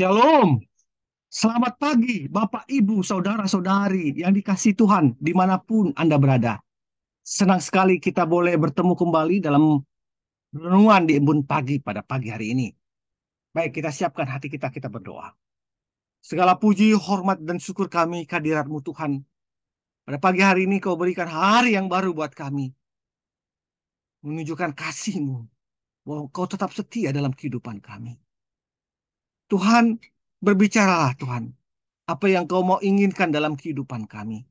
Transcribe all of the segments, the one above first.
Shalom, selamat pagi Bapak, Ibu, Saudara-saudari yang dikasihi Tuhan dimanapun Anda berada. Senang sekali kita boleh bertemu kembali dalam renungan di embun pagi pada pagi hari ini. Baik, kita siapkan hati kita, kita berdoa. Segala puji, hormat, dan syukur kami kehadirat-Mu Tuhan. Pada pagi hari ini Kau berikan hari yang baru buat kami. Menunjukkan kasih-Mu, bahwa Kau tetap setia dalam kehidupan kami. Tuhan, berbicaralah Tuhan, apa yang Kau mau inginkan dalam kehidupan kami,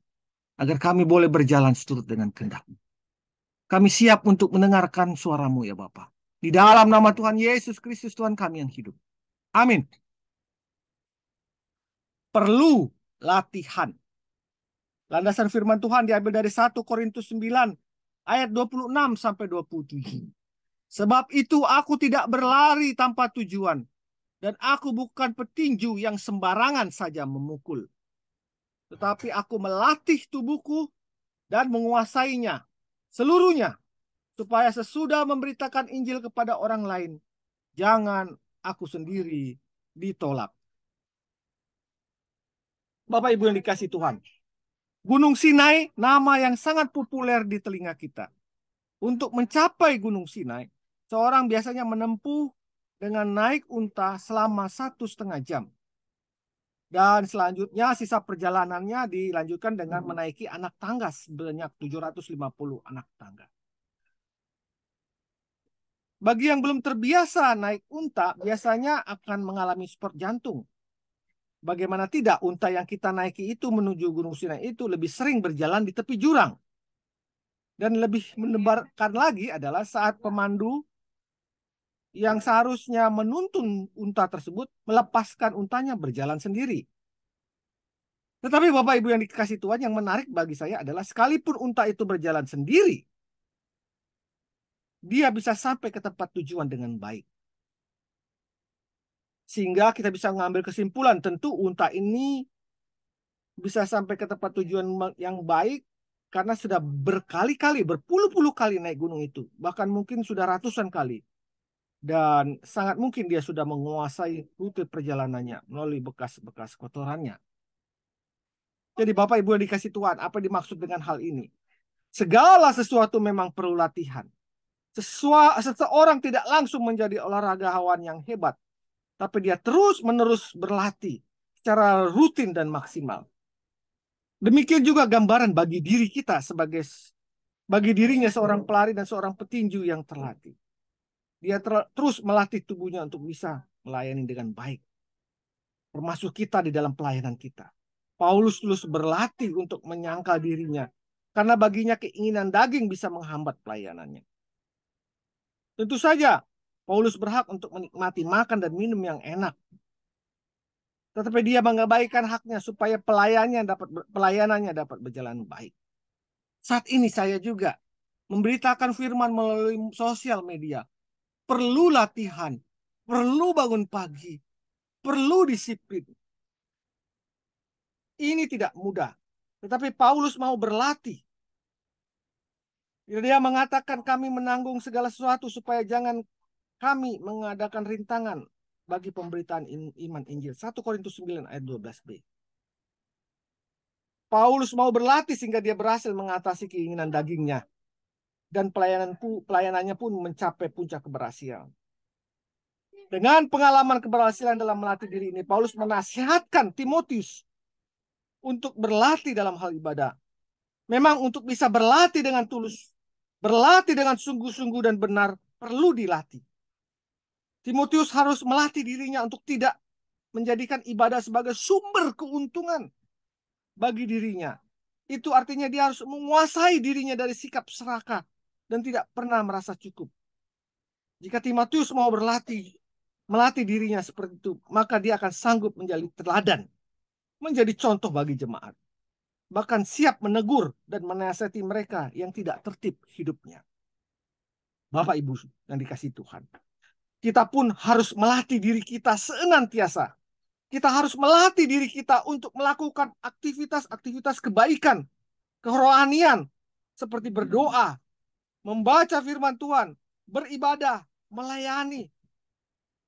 agar kami boleh berjalan seturut dengan kehendak-Mu. Kami siap untuk mendengarkan suara-Mu ya Bapa. Di dalam nama Tuhan Yesus Kristus Tuhan kami yang hidup. Amin. Perlu latihan. Landasan firman Tuhan diambil dari 1 Korintus 9 ayat 26 sampai 27. Sebab itu aku tidak berlari tanpa tujuan, dan aku bukan petinju yang sembarangan saja memukul. Tetapi aku melatih tubuhku dan menguasainya seluruhnya, supaya sesudah memberitakan Injil kepada orang lain, jangan aku sendiri ditolak. Bapak Ibu yang dikasih Tuhan, Gunung Sinai nama yang sangat populer di telinga kita. Untuk mencapai Gunung Sinai, seorang biasanya menempuh dengan naik unta selama 1,5 jam. Dan selanjutnya sisa perjalanannya dilanjutkan dengan menaiki anak tangga sebanyak 750 anak tangga. Bagi yang belum terbiasa naik unta, biasanya akan mengalami spurt jantung. Bagaimana tidak, unta yang kita naiki itu menuju Gunung Sinai itu lebih sering berjalan di tepi jurang. Dan lebih mendebarkan lagi adalah saat pemandu yang seharusnya menuntun unta tersebut melepaskan untanya berjalan sendiri. Tetapi Bapak Ibu yang dikasih Tuhan, yang menarik bagi saya adalah sekalipun unta itu berjalan sendiri, dia bisa sampai ke tempat tujuan dengan baik. Sehingga kita bisa mengambil kesimpulan, tentu unta ini bisa sampai ke tempat tujuan yang baik karena sudah berkali-kali, berpuluh-puluh kali naik gunung itu. Bahkan mungkin sudah ratusan kali. Dan sangat mungkin dia sudah menguasai rute perjalanannya melalui bekas-bekas kotorannya. Jadi Bapak Ibu yang dikasih Tuhan, apa dimaksud dengan hal ini? Segala sesuatu memang perlu latihan. Seseorang tidak langsung menjadi olahragawan yang hebat, tapi dia terus-menerus berlatih secara rutin dan maksimal. Demikian juga gambaran bagi diri kita bagi dirinya seorang pelari dan seorang petinju yang terlatih. Dia terus melatih tubuhnya untuk bisa melayani dengan baik. Termasuk kita di dalam pelayanan kita. Paulus terus berlatih untuk menyangkal dirinya, karena baginya keinginan daging bisa menghambat pelayanannya. Tentu saja Paulus berhak untuk menikmati makan dan minum yang enak. Tetapi dia mengabaikan haknya supaya pelayanannya dapat berjalan baik. Saat ini saya juga memberitakan firman melalui sosial media. Perlu latihan, perlu bangun pagi, perlu disiplin. Ini tidak mudah. Tetapi Paulus mau berlatih. Dia mengatakan kami menanggung segala sesuatu supaya jangan kami mengadakan rintangan bagi pemberitaan iman Injil. 1 Korintus 9 ayat 12b. Paulus mau berlatih sehingga dia berhasil mengatasi keinginan dagingnya. Dan pelayanannya pun mencapai puncak keberhasilan. Dengan pengalaman keberhasilan dalam melatih diri ini, Paulus menasihatkan Timotius untuk berlatih dalam hal ibadah. Memang untuk bisa berlatih dengan tulus, berlatih dengan sungguh-sungguh dan benar, perlu dilatih. Timotius harus melatih dirinya untuk tidak menjadikan ibadah sebagai sumber keuntungan bagi dirinya. Itu artinya dia harus menguasai dirinya dari sikap serakah dan tidak pernah merasa cukup. Jika Timotius mau melatih dirinya seperti itu, maka dia akan sanggup menjadi teladan, menjadi contoh bagi jemaat. Bahkan siap menegur dan menasihati mereka yang tidak tertib hidupnya. Bapak Ibu yang dikasihi Tuhan, kita pun harus melatih diri kita senantiasa. Kita harus melatih diri kita untuk melakukan aktivitas-aktivitas kebaikan, kerohanian, seperti berdoa, membaca firman Tuhan, beribadah, melayani,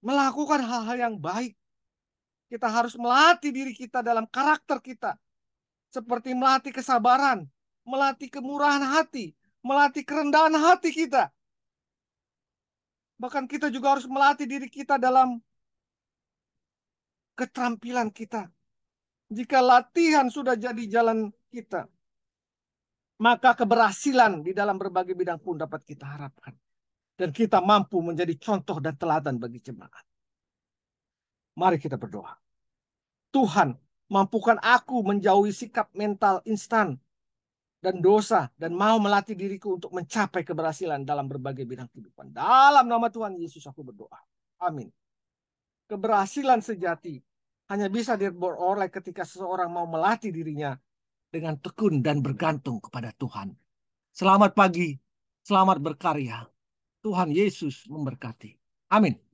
melakukan hal-hal yang baik. Kita harus melatih diri kita dalam karakter kita. Seperti melatih kesabaran, melatih kemurahan hati, melatih kerendahan hati kita. Bahkan kita juga harus melatih diri kita dalam keterampilan kita. Jika latihan sudah jadi jalan kita, maka keberhasilan di dalam berbagai bidang pun dapat kita harapkan. Dan kita mampu menjadi contoh dan teladan bagi jemaat. Mari kita berdoa. Tuhan, mampukan aku menjauhi sikap mental instan dan dosa, dan mau melatih diriku untuk mencapai keberhasilan dalam berbagai bidang kehidupan. Dalam nama Tuhan Yesus aku berdoa. Amin. Keberhasilan sejati hanya bisa diperoleh ketika seseorang mau melatih dirinya dengan tekun dan bergantung kepada Tuhan. Selamat pagi, selamat berkarya. Tuhan Yesus memberkati. Amin.